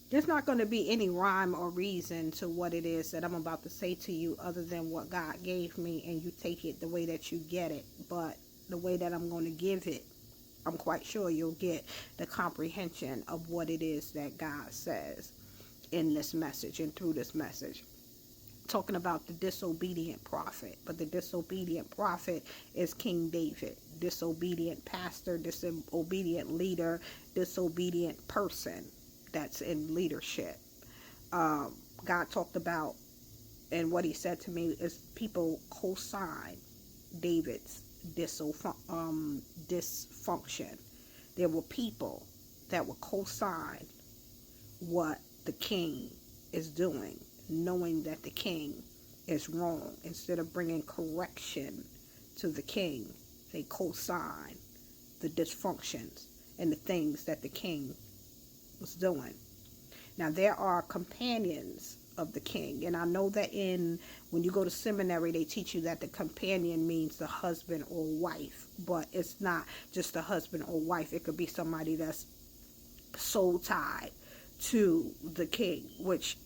There's not going to be any rhyme or reason to what it is that I'm about to say to you other than what God gave me, and you take it the way that you get it. But the way that I'm going to give it, I'm quite sure you'll get the comprehension of what it is that God says in this message and through this message. Talking about the disobedient prophet, but the disobedient prophet is King David. Disobedient pastor, disobedient leader, disobedient person that's in leadership. God talked about, and what he said to me is people co-sign David's dysfunction. There were people that would co-sign what the king is doing, knowing that the king is wrong. Instead of bringing correction to the king, they co-sign the dysfunctions and the things that the king was doing. Now, there are companions of the king, and I know that when you go to seminary, they teach you that the companion means the husband or wife, but it's not just the husband or wife. It could be somebody that's soul tied to the king, which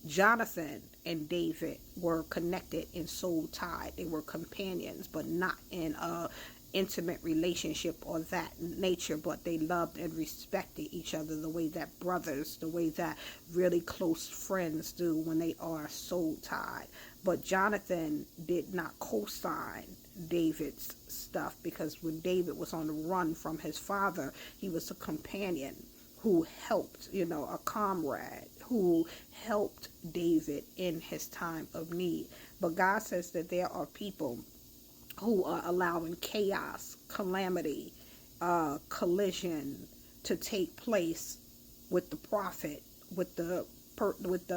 Jonathan and David were connected in soul tied. They were companions, but not in a intimate relationship or that nature, but they loved and respected each other the way that brothers, the way that really close friends do when they are soul tied. But Jonathan did not co-sign David's stuff, because when David was on the run from his father, he was a companion who helped, a comrade who helped David in his time of need. But God says that there are people who are allowing chaos, calamity, collision to take place with the prophet, with the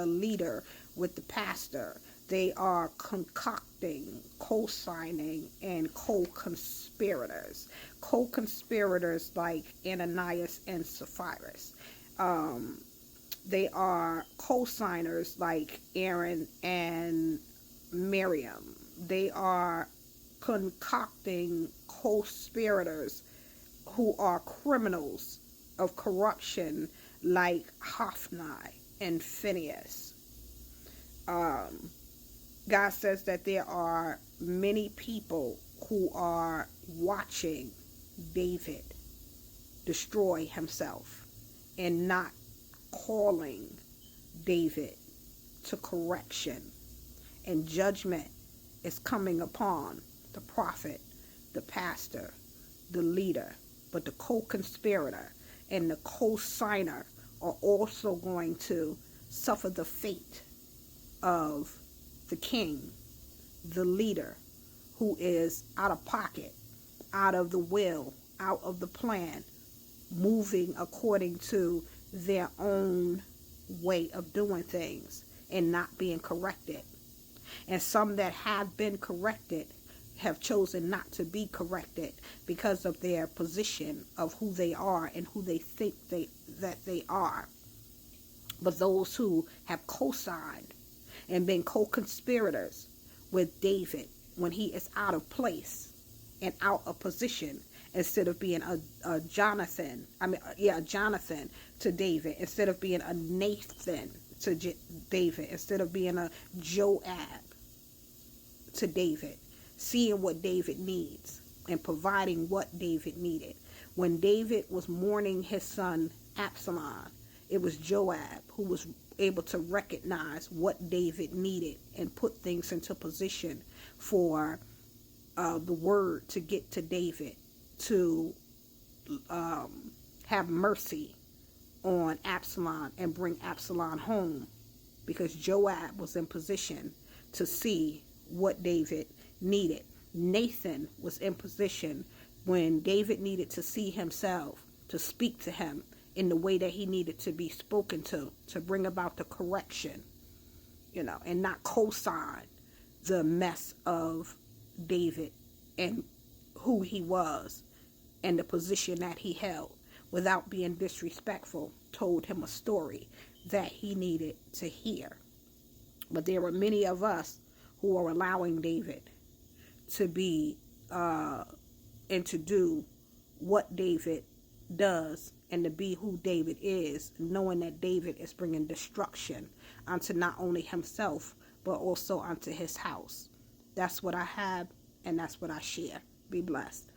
leader, with the pastor. They are concocting, co-signing, and co-conspirators. Co-conspirators like Ananias and Sapphira. They are co-signers like Aaron and Miriam. They are concocting co-conspirators who are criminals of corruption like Hophni and Phinehas. God says that there are many people who are watching David destroy himself and not calling David to correction. And judgment is coming upon the prophet, the pastor, the leader, but the co-conspirator and the co-signer are also going to suffer the fate of the king, the leader, who is out of pocket, out of the will, out of the plan, moving according to their own way of doing things and not being corrected. And some that have been corrected have chosen not to be corrected because of their position of who they are and who they think that they are. But those who have co-signed and been co-conspirators with David when he is out of place and out of position, instead of being a Jonathan to David, instead of being a Nathan to David, instead of being a Joab to David, seeing what David needs and providing what David needed. When David was mourning his son Absalom, it was Joab who was able to recognize what David needed and put things into position for the word to get to David to have mercy on Absalom and bring Absalom home, because Joab was in position to see what David needed. Nathan was in position when David needed to see himself, to speak to him in the way that he needed to be spoken to bring about the correction, and not co-sign the mess of David and who he was and the position that he held, without being disrespectful, told him a story that he needed to hear. But there are many of us who are allowing David to be and to do what David does and to be who David is, knowing that David is bringing destruction unto not only himself, but also unto his house. That's what I have, and that's what I share. Be blessed.